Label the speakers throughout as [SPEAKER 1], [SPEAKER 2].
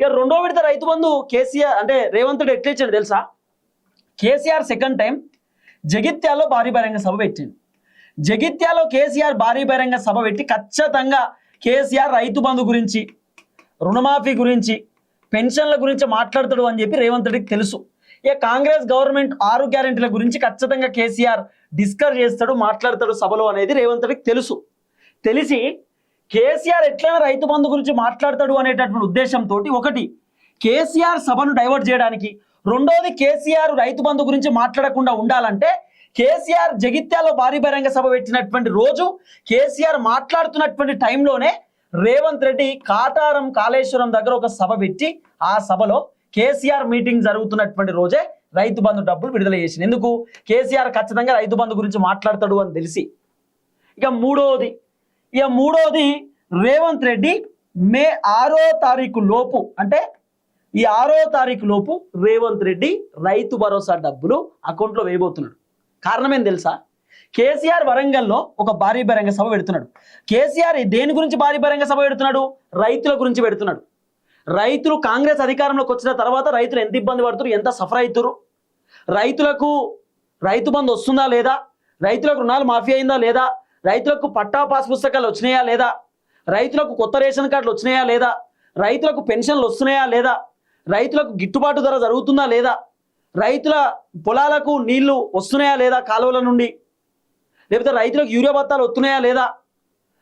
[SPEAKER 1] ఇక రెండో విడత రైతు బంధు కేసీఆర్ అంటే రేవంత్ రెడ్డి ఎట్లా ఇచ్చాడు తెలుసా? కేసీఆర్ సెకండ్ టైం జగిత్యాలలో భారీ బహిరంగ సభ పెట్టింది. జగిత్యాలలో కేసీఆర్ భారీ బహిరంగ సభ పెట్టి ఖచ్చితంగా కేసీఆర్ రైతు బంధు గురించి, రుణమాఫీ గురించి, పెన్షన్ల గురించి మాట్లాడతాడు అని చెప్పి రేవంత్ రెడ్డికి తెలుసు. ఇక కాంగ్రెస్ గవర్నమెంట్ 6 గ్యారెంటీల గురించి ఖచ్చితంగా కేసీఆర్ డిస్కస్ చేస్తాడు, మాట్లాడతాడు సభలో అనేది రేవంత్ రెడ్డికి తెలుసు. తెలిసి కేసీఆర్ ఎట్లైనా రైతు బంధు గురించి మాట్లాడతాడు అనేటటువంటి ఉద్దేశంతో ఒకటి కేసీఆర్ సభను డైవర్ట్ చేయడానికి, రెండోది కేసీఆర్ రైతు బంధు గురించి మాట్లాడకుండా ఉండాలంటే కేసీఆర్ జగిత్యాలలో భారీ బహిరంగ సభ పెట్టినటువంటి రోజు కేసీఆర్ మాట్లాడుతున్నటువంటి టైంలోనే రేవంత్ రెడ్డి కాటారం కాళేశ్వరం దగ్గర ఒక సభ పెట్టి ఆ సభలో కేసీఆర్ మీటింగ్ జరుగుతున్నటువంటి రోజే రైతు బంధు డబ్బులు విడుదల చేసింది. ఎందుకు? కేసీఆర్ ఖచ్చితంగా రైతు బంధు గురించి మాట్లాడతాడు అని తెలిసి. ఇక మూడోది రేవంత్ రెడ్డి మే 6వ తారీఖు లోపు, అంటే ఈ 6వ తారీఖు లోపు రేవంత్ రెడ్డి రైతు భరోసా డబ్బులు అకౌంట్లో వేయబోతున్నాడు. కారణం ఏం తెలుసా? కేసీఆర్ వరంగల్లో ఒక భారీ బహిరంగ సభ పెడుతున్నాడు. కేసీఆర్ దేని గురించి భారీ బహిరంగ సభ పెడుతున్నాడు? రైతుల గురించి పెడుతున్నాడు. రైతులు కాంగ్రెస్ అధికారంలోకి వచ్చిన తర్వాత రైతులు ఎంత ఇబ్బంది పడుతున్నారు, ఎంత సఫర్ అవుతారు, రైతులకు రైతు బంధు వస్తుందా లేదా, రైతులకు రుణాలు మాఫీ అయిందా లేదా, రైతులకు పట్టా పాస్ పుస్తకాలు వచ్చినాయా లేదా, రైతులకు కొత్త రేషన్ కార్డులు వచ్చినాయా లేదా, రైతులకు పెన్షన్లు వస్తున్నాయా లేదా, రైతులకు గిట్టుబాటు ధర జరుగుతుందా లేదా, రైతుల పొలాలకు నీళ్లు వస్తున్నాయా లేదా కాలువల నుండి, లేకపోతే రైతులకు యూరియా బత్తాలు వస్తున్నాయా లేదా,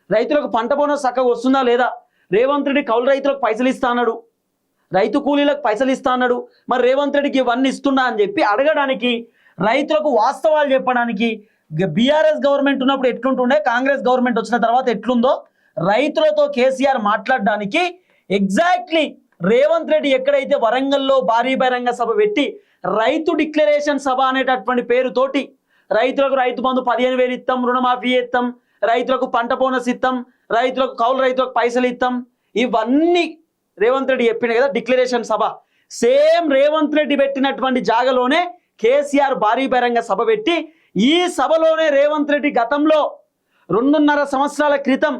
[SPEAKER 1] రైతులకు పంట బోనస్ చక్కగా వస్తుందా లేదా, రేవంత్ రెడ్డి కౌలు రైతులకు పైసలు ఇస్తా అన్నాడు, రైతు కూలీలకు పైసలు ఇస్తా అన్నాడు, మరి రేవంత్ రెడ్డికి ఇవన్నీ ఇస్తున్నా అని చెప్పి అడగడానికి, రైతులకు వాస్తవాలు చెప్పడానికి, బీఆర్ఎస్ గవర్నమెంట్ ఉన్నప్పుడు ఎట్లుంటుండే, కాంగ్రెస్ గవర్నమెంట్ వచ్చిన తర్వాత ఎట్లుందో రైతులతో కేసీఆర్ మాట్లాడడానికి ఎగ్జాక్ట్లీ రేవంత్ రెడ్డి ఎక్కడైతే వరంగల్లో భారీ బహిరంగ సభ పెట్టి రైతు డిక్లరేషన్ సభ అనేటటువంటి పేరుతోటి రైతులకు రైతు బంధు 15,000 ఇస్తాం, రుణమాఫీ ఇస్తాం, రైతులకు పంట బోనస్ ఇస్తాం, రైతులకు కౌలు రైతులకు పైసలు ఇస్తాం, ఇవన్నీ రేవంత్ రెడ్డి చెప్పింది కదా డిక్లరేషన్ సభ. సేమ్ రేవంత్ రెడ్డి పెట్టినటువంటి జాగలోనే కేసీఆర్ భారీ బహిరంగ సభ పెట్టి ఈ సభలోనే రేవంత్ రెడ్డి గతంలో 2.5 సంవత్సరాల క్రితం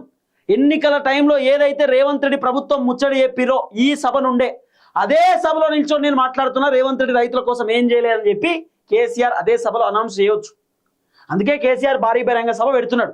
[SPEAKER 1] ఎన్నికల టైంలో ఏదైతే రేవంత్ రెడ్డి ప్రభుత్వం ముచ్చడి చెప్పిరో ఈ సభ నుండే అదే సభలో నిల్చొని నేను మాట్లాడుతున్నా, రేవంత్ రెడ్డి రైతుల కోసం ఏం చేయలేదని చెప్పి కేసీఆర్ అదే సభలో అనౌన్స్ చేయొచ్చు. అందుకే కేసీఆర్ భారీ బహిరంగ సభ పెడుతున్నాడు.